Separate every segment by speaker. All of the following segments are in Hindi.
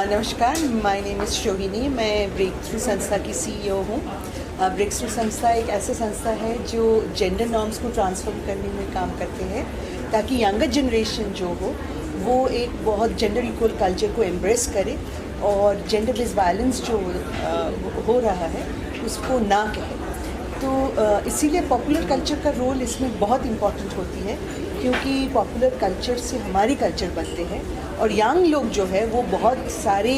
Speaker 1: नमस्कार, माय नेम इज़ शोहिनी। मैं ब्रेक थ्रू संस्था की सीईओ हूँ। ब्रेक थ्रू संस्था एक ऐसा संस्था है जो जेंडर नॉर्म्स को ट्रांसफॉर्म करने में काम करते हैं ताकि यंगर जनरेशन जो हो वो एक बहुत जेंडर इक्वल कल्चर को एम्ब्रेस करे और जेंडर बेस्ड वायलेंस जो हो रहा है उसको ना कहे। तो इसीलिए पॉपुलर कल्चर का रोल इसमें बहुत इम्पॉर्टेंट होती है, क्योंकि पॉपुलर कल्चर से हमारी कल्चर बनते हैं और यंग लोग जो है वो बहुत सारे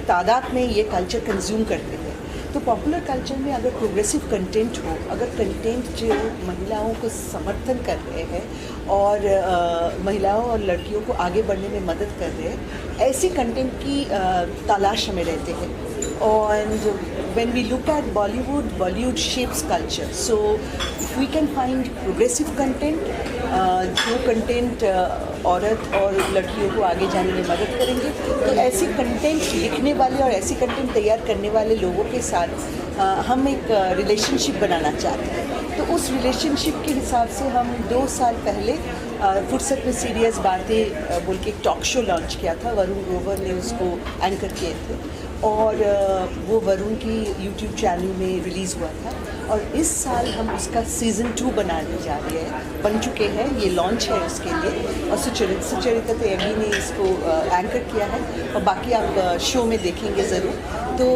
Speaker 1: तादाद में ये कल्चर कंज्यूम करते हैं। तो पॉपुलर कल्चर में अगर प्रोग्रेसिव कंटेंट हो, अगर कंटेंट जो महिलाओं को समर्थन कर रहे हैं और महिलाओं और लड़कियों को आगे बढ़ने में मदद कर रहे हैं, ऐसी कंटेंट की तलाश हमें रहते हैं। And when we look at Bollywood shapes culture. So if we can find progressive content, जो कंटेंट औरत और लड़कियों को आगे जाने में मदद करेंगे, तो ऐसी कंटेंट लिखने वाले और ऐसी कंटेंट तैयार करने वाले लोगों के साथ हम एक रिलेशनशिप बनाना चाहते हैं। तो उस रिलेशनशिप के हिसाब से हम 2 साल पहले फुर्सत में सीरियस बातें बोल के एक टॉक शो लॉन्च किया था। वरुण ग्रोवर ने उसको एंकर किए थे और वो वरुण की यूट्यूब चैनल में रिलीज़ हुआ था। और इस साल हम उसका सीज़न 2 बनाने जा रहे हैं, बन चुके हैं, ये लॉन्च है उसके लिए। और सुचरिता तेगी ने इसको एंकर किया है और बाकी आप शो में देखेंगे ज़रूर। तो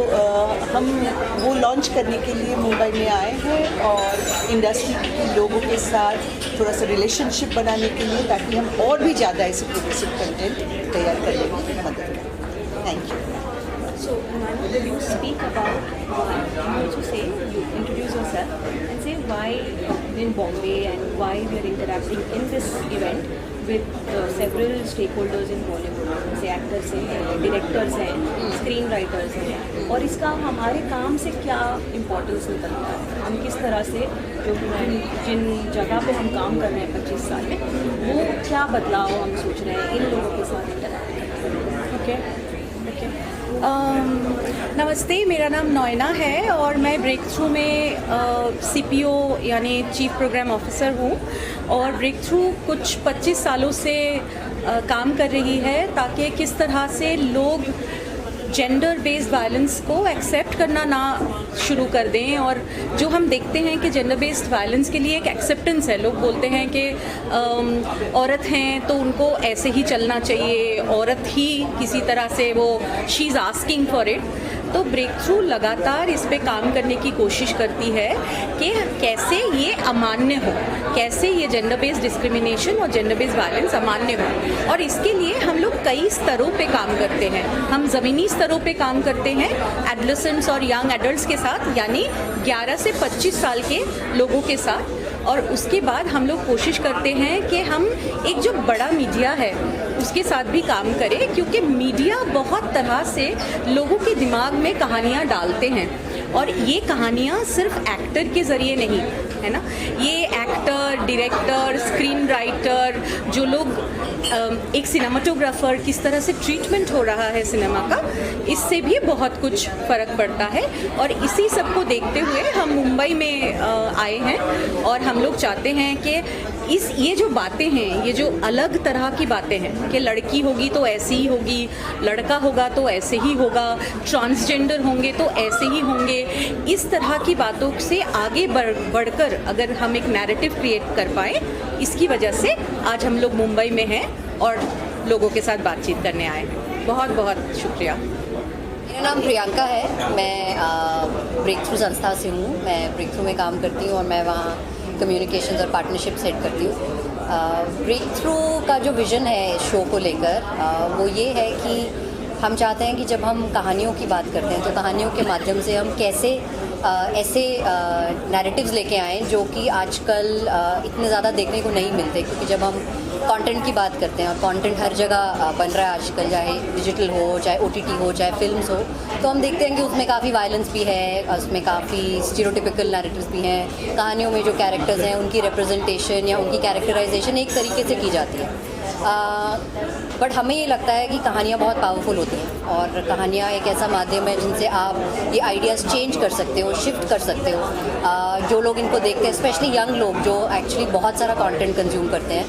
Speaker 1: हम वो लॉन्च करने के लिए मुंबई में आए हैं और इंडस्ट्री के लोगों के साथ थोड़ा सा रिलेशनशिप बनाने के लिए, ताकि हम और भी ज़्यादा ऐसे प्रोग्रेसिव कंटेंट तैयार करने में मदद करें। Thank you.
Speaker 2: So, Manu, will you speak about why, you also say, you introduce yourself and say why in Bombay and why we are interacting in this event with several stakeholders in Bollywood, जैसे एक्टर्स हैं, डायरेक्टर्स हैं, स्क्रीन राइटर्स हैं, और इसका हमारे काम से क्या इम्पोर्टेंस निकलता है, हम किस तरह से जो जिन जगह पे हम काम कर रहे हैं 25 साल में, वो क्या बदलाव हम सोच रहे हैं इन लोगों के साथ इंटरेक्ट करके।
Speaker 3: ओके। नमस्ते, मेरा नाम नॉयना है और मैं ब्रेक थ्रू में सीपीओ यानी चीफ प्रोग्राम ऑफिसर हूँ। और ब्रेक थ्रू कुछ 25 सालों से काम कर रही है ताकि किस तरह से लोग जेंडर बेस्ड वायलेंस को एक्सेप्ट करना ना शुरू कर दें। और जो हम देखते हैं कि जेंडर बेस्ड वायलेंस के लिए एक एक्सेप्टेंस है, लोग बोलते हैं कि औरत हैं तो उनको ऐसे ही चलना चाहिए, औरत ही किसी तरह से वो she is asking for it. तो ब्रेक थ्रू लगातार इस पे काम करने की कोशिश करती है कि कैसे ये अमान्य हो, कैसे ये जेंडर बेस्ड डिस्क्रिमिनेशन और जेंडर बेस्ड वायलेंस अमान्य हो। और इसके लिए हम लोग कई स्तरों पे काम करते हैं। हम ज़मीनी स्तरों पे काम करते हैं एडोलेसेंट्स और यंग एडल्ट्स के साथ, यानी 11 से 25 साल के लोगों के साथ। और उसके बाद हम लोग कोशिश करते हैं कि हम एक जो बड़ा मीडिया है उसके साथ भी काम करें, क्योंकि मीडिया बहुत तरह से लोगों के दिमाग में कहानियाँ डालते हैं। और ये कहानियाँ सिर्फ एक्टर के ज़रिए नहीं है ना, ये एक्टर, डायरेक्टर, स्क्रीन राइटर, जो लोग एक सिनेमाटोग्राफर, किस तरह से ट्रीटमेंट हो रहा है सिनेमा का, इससे भी बहुत कुछ फ़र्क पड़ता है। और इसी सब को देखते हुए हम मुंबई में आए हैं और हम लोग चाहते हैं कि ये जो बातें हैं, ये जो अलग तरह की बातें हैं कि लड़की होगी तो ऐसी ही होगी, लड़का होगा तो ऐसे ही होगा, ट्रांसजेंडर होंगे तो ऐसे ही होंगे, इस तरह की बातों से आगे बढ़कर अगर हम एक नैरेटिव क्रिएट कर पाएँ, इसकी वजह से आज हम लोग मुंबई में हैं और लोगों के साथ बातचीत करने आए हैं। बहुत बहुत शुक्रिया।
Speaker 4: मेरा नाम प्रियंका है, मैं ब्रेक थ्रू संस्था से हूँ। मैं ब्रेक थ्रू में काम करती हूँ और मैं वहाँ कम्युनिकेशंस और पार्टनरशिप सेट करती हूँ। ब्रेक थ्रू का जो विज़न है शो को लेकर, वो ये है कि हम चाहते हैं कि जब हम कहानियों की बात करते हैं तो कहानियों के माध्यम से हम कैसे ऐसे नैरेटिव्स लेके आएँ जो कि आजकल इतने ज़्यादा देखने को नहीं मिलते। क्योंकि जब हम कंटेंट की बात करते हैं और कंटेंट हर जगह बन रहा है आजकल, चाहे डिजिटल हो, चाहे OTT हो, चाहे फिल्म्स हो, तो हम देखते हैं कि उसमें काफ़ी वायलेंस भी है, उसमें काफ़ी स्टीरियोटिपिकल नैरेटिव्स भी हैं। कहानियों में जो कैरेक्टर्स हैं उनकी रिप्रेजेंटेशन या उनकी कैरेक्टराइजेशन एक तरीके से की जाती है। बट हमें ये लगता है कि कहानियाँ बहुत पावरफुल होती हैं और कहानियाँ एक ऐसा माध्यम है जिनसे आप ये आइडियाज़ चेंज कर सकते हो, शिफ्ट कर सकते हो। जो लोग इनको देखते हैं, स्पेशली यंग लोग जो एक्चुअली बहुत सारा कंटेंट कंज्यूम करते हैं,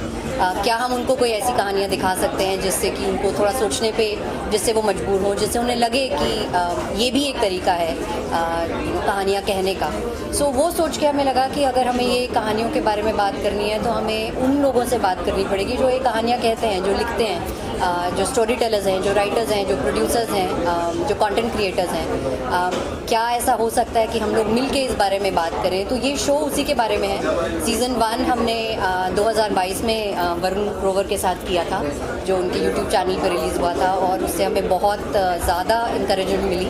Speaker 4: क्या हम उनको कोई ऐसी कहानियाँ दिखा सकते हैं जिससे कि उनको थोड़ा सोचने पे, जिससे वो मजबूर हो, जिससे उन्हें लगे कि ये भी एक तरीका है कहानियाँ कहने का। सो वो सोच के हमें लगा कि अगर हमें ये कहानियों के बारे में बात करनी है तो हमें उन लोगों से बात करनी पड़ेगी जो ये कहानियाँ कहते हैं, जो लिखते हैं, जो स्टोरी टेलर्स हैं, जो राइटर्स हैं, जो प्रोड्यूसर्स हैं, जो कंटेंट क्रिएटर्स हैं। क्या ऐसा हो सकता है कि हम लोग मिल के इस बारे में बात करें? तो ये शो उसी के बारे में है। सीज़न 1 हमने 2022 में वरुण ग्रोवर के साथ किया था, जो उनके यूट्यूब चैनल पर रिलीज़ हुआ था और उससे हमें बहुत ज़्यादा इंकरेजमेंट मिली।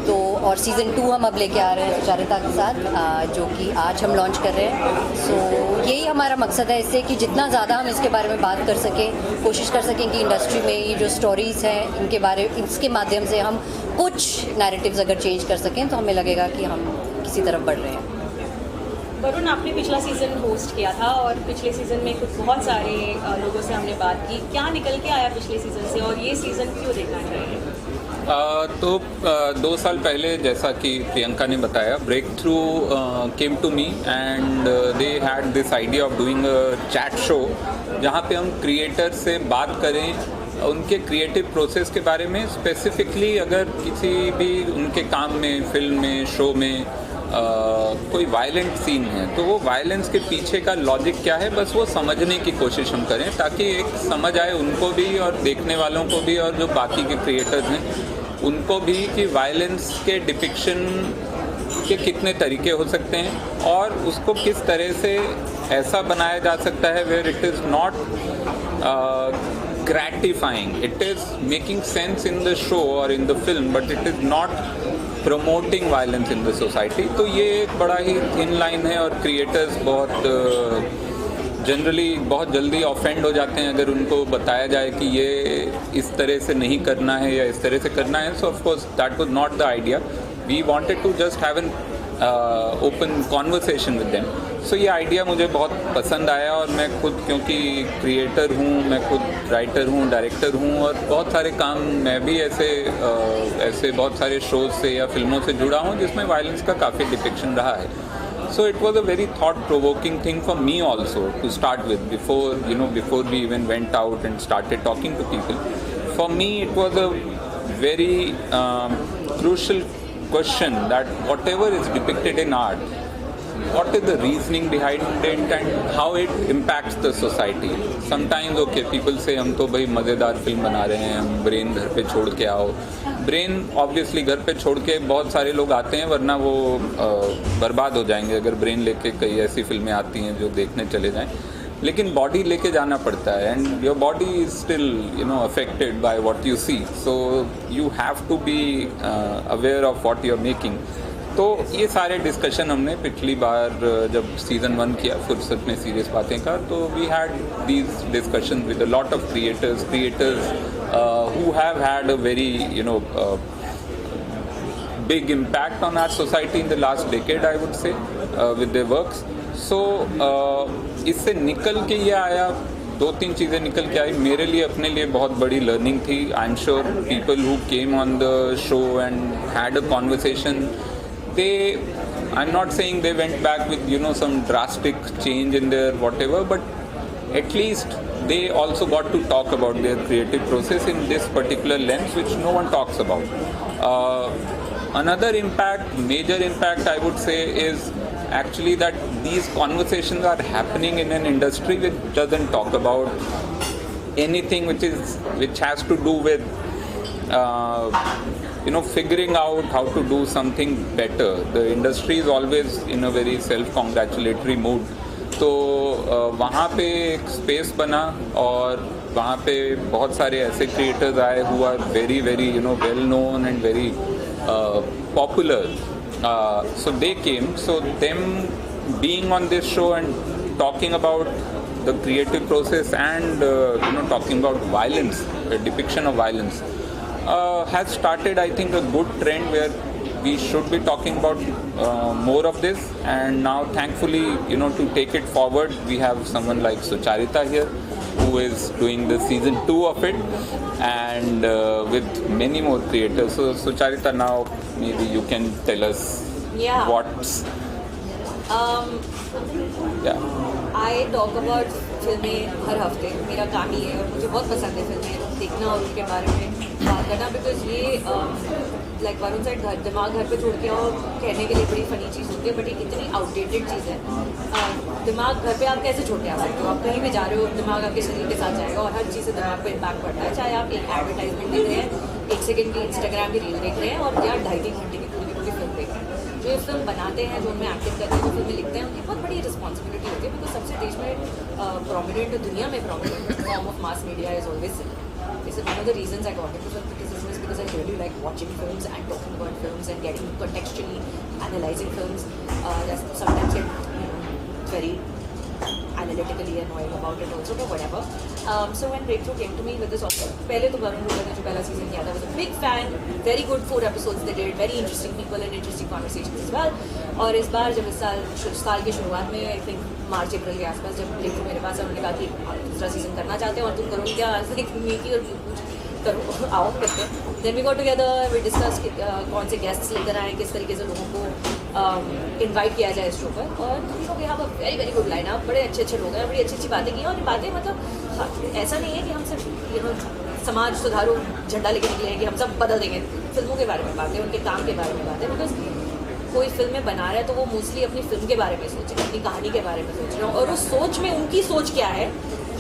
Speaker 4: तो और सीज़न 2 हम अब लेके आ रहे हैं सुचारिता के साथ, जो कि आज हम लॉन्च कर रहे हैं। सो यही हमारा मकसद है इससे कि जितना ज़्यादा हम इसके बारे में बात कर सकें, कोशिश कर सकें कि इंडस्ट्री में ये जो स्टोरीज़ हैं इनके बारे, इसके माध्यम से हम कुछ नैरेटिव्स अगर चेंज कर सकें तो हमें लगेगा कि हम किसी तरफ बढ़ रहे हैं।
Speaker 2: वरुण, आपने पिछला सीज़न होस्ट किया था और पिछले सीज़न में कुछ बहुत सारे लोगों से हमने बात की। क्या निकल के आया पिछले सीज़न से और ये सीज़न क्यों देखना चाहिए?
Speaker 5: 2 साल पहले, जैसा कि प्रियंका ने बताया, breakthrough came to me and they had this idea of doing a chat show जहाँ पे हम क्रिएटर से बात करें, उनके क्रिएटिव प्रोसेस के बारे में। स्पेसिफिकली अगर किसी भी उनके काम में, फिल्म में, शो में कोई वायलेंट सीन है तो वो वायलेंस के पीछे का लॉजिक क्या है, बस वो समझने की कोशिश हम करें ताकि एक समझ आए उनको भी और देखने वालों को भी और जो बाकी के क्रिएटर्स हैं उनको भी कि वायलेंस के डिपिक्शन के कितने तरीके हो सकते हैं और उसको किस तरह से ऐसा बनाया जा सकता है where it is not gratifying, it is making sense in the show or in the film, but it is not promoting violence in the society. तो ये एक बड़ा ही thin line है और creators बहुत जनरली बहुत जल्दी ऑफेंड हो जाते हैं अगर उनको बताया जाए कि ये इस तरह से नहीं करना है या इस तरह से करना है। So of course that was not the idea, we wanted to just have an open conversation with them. So ये आइडिया मुझे बहुत पसंद आया और मैं खुद, क्योंकि क्रिएटर हूँ, मैं खुद राइटर हूँ, डायरेक्टर हूँ और बहुत सारे काम मैं भी ऐसे बहुत सारे शोज से या फिल्मों से जुड़ा हूँ जिसमें वायलेंस का काफ़ी डिपिक्शन रहा है। So it was a very thought-provoking thing for me also to start with, before we even went out and started talking to people. For me, it was a very crucial question that whatever is depicted in art, what is the reasoning behind it and how it impacts the society. Sometimes, okay, people say हम तो भाई मज़ेदार फिल्म बना रहे हैं, हम ब्रेन घर पे छोड़ के आओ। ब्रेन ऑब्वियसली घर पे छोड़ के बहुत सारे लोग आते हैं, वरना वो बर्बाद हो जाएंगे अगर ब्रेन लेके कई ऐसी फिल्में आती हैं जो देखने चले जाएं। लेकिन बॉडी लेके जाना पड़ता है and your body is still affected by what you see, so you have to be aware of what you are making. तो ये सारे डिस्कशन हमने पिछली बार जब सीज़न 1 किया फुर्सत में सीरियस बातें का, तो we had these discussion with a lot of creators who have had a very big impact on our society in the last decade, I would say, with their works. So इससे निकल के ये आया, 2-3 चीज़ें निकल के आई। मेरे लिए, अपने लिए बहुत बड़ी लर्निंग थी। I am sure people who came on the show and had a conversation, I'm not saying they went back with some drastic change in their whatever, but at least they also got to talk about their creative process in this particular lens, which no one talks about. Another impact, major impact I would say, is actually that these conversations are happening in an industry which doesn't talk about anything which has to do with figuring out how to do something better. The industry is always in a very self-congratulatory mood. तो वहाँ पे एक स्पेस बना और वहाँ पे बहुत सारे ऐसे क्रिएटर्स आए who are very very well known and very popular. So they came. So them being on this show and talking about the creative process and talking about violence, the depiction of violence, has started, I think, a good trend where we should be talking about more of this. And now, thankfully, to take it forward, we have someone like Sucharita here, who is doing the season 2 of it, and with many more creators. So Sucharita, now maybe you can tell us what's
Speaker 2: I talk about फिल्में हर हफ्ते, मेरा काम ही है और मुझे बहुत पसंद है फिल्में देखना और उनके बारे में बात करना, बिकॉज ये लाइक वरुण साइड दिमाग घर पे छोड़ के और कहने के लिए बड़ी फनी चीज़ होती है, बट एक इतनी आउटडेटेड चीज़ है। दिमाग घर पे आप कैसे छोड़ के आ सकते हो? आप कहीं भी जा रहे हो, दिमाग आपके शरीर के साथ जाएगा और हर चीज़ से दिमाग पर इम्पैक्ट पड़ता है, चाहे आप एक एडवर्टाइजमेंट देख रहे हैं, 1 सेकंड की इंस्टाग्राम की रील देख रहे हैं, और या 2.5-3 घंटे की पूरी फिल्म देख रहे हैं। जो ये फिल्म बनाते हैं, जो उनमें एक्टिंग करते हैं, जो फिल्में लिखते हैं, उनकी बहुत बड़ी रिस्पॉन्सिबिलिटी होती है, बिकॉज सबसे देश में प्रोमिनेंट, दुनिया में prominent form of mass media is always cinema. This is one of the reasons I got into film criticism, is because I really like watching films and talking about films and getting contextually analyzing films. That sometimes get very analytically annoying about it also, but whatever. So when Breakthrough came to me with this offer, पहले तो वरुण धवन ने जो पहला सीजन किया था, was a big fan, very good 4 episodes they did, very interesting people and interesting conversations as well. और इस बार जब इस साल की शुरुआत में, आई थिंक मार्च अप्रैल के आसपास, जब Breakthrough मेरे पास है, उन्होंने कहा कि आप दूसरा सीजन करना चाहते हैं और तुम करोगे क्या? मीकी और करो, आओ करते हैं। Then we got together, we discuss कौन से गेस्ट्स लेकर आए, किस तरीके से लोगों को इनवाइट किया जाए इस शो पर, और we have a very very good line up, बड़े अच्छे लोग हैं, बड़ी अच्छी बातें की हैं, और ये बातें मतलब ऐसा नहीं है कि हम सिर्फ समाज सुधारो झंडा लेके निकले हैं कि हम सब बदल देंगे। फिल्मों के बारे में बातें, उनके काम के बारे में बातें, बिकॉज कोई फिल्में बना रहा है तो वो मोस्टली अपनी फिल्म के बारे में सोच रहे हैं, अपनी कहानी के बारे में सोच रहे हैं, और उस सोच में उनकी सोच क्या है,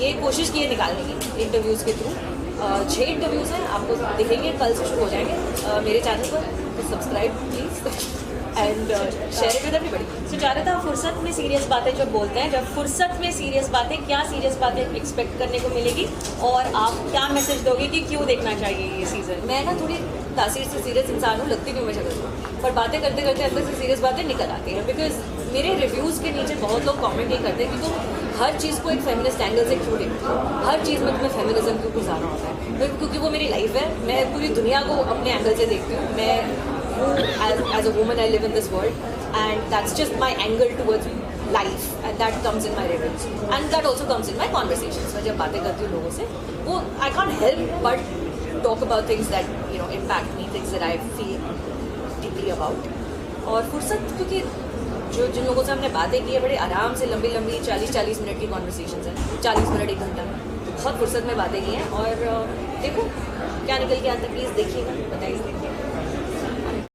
Speaker 2: ये कोशिश की है निकालने की इंटरव्यूज़ के थ्रू। 6 इंटरव्यूज़ हैं, आपको दिखेंगे, कल से शुरू हो जाएंगे मेरे चैनल पर, तो subscribe please and share it with everybody.
Speaker 6: Sucharita, फुर्सत में सीरियस बातें जो बोलते हैं, जब फुर्सत में सीरियस बातें, क्या सीरियस बातें एक्सपेक्ट करने को मिलेगी, और आप क्या मैसेज दोगे कि क्यों देखना चाहिए ये सीज़न?
Speaker 2: मैं ना थोड़ी तासीर से सीरियस इंसान हूँ, लगती भी मैं शक्ल हूँ, पर बातें करते करते अंदर से सीरियस बातें निकल आती हैं, बिकॉज मेरे रिव्यूज़ के नीचे बहुत लोग कमेंट ये करते हैं कि तुम हर चीज़ को एक फेमिनिस्ट एंगल से क्यों देखते हो, हर चीज़ में तुम्हें फेमिनिज्म क्यों गुजारना होता है? क्योंकि वो मेरी लाइफ है, मैं पूरी दुनिया को अपने एंगल से देखती हूँ, मैं as a woman I live in this world, and that's just my angle towards life, and that comes in my reviews, and that also comes in my conversations. मैं जब बातें करती हूँ लोगों से, वो I can't help but talk about things that impact me, things that I feel deeply about. और फुर्सत, क्योंकि जिन लोगों से हमने बातें की है, बड़े आराम से लंबी 40-40 मिनट की कॉन्वर्सेशंस हैं, 40 मिनट 1 घंटा, बहुत फुर्सत में बातें की हैं, और देखो क्या निकल के आता है, प्लीज़ देखिएगा, बताइए।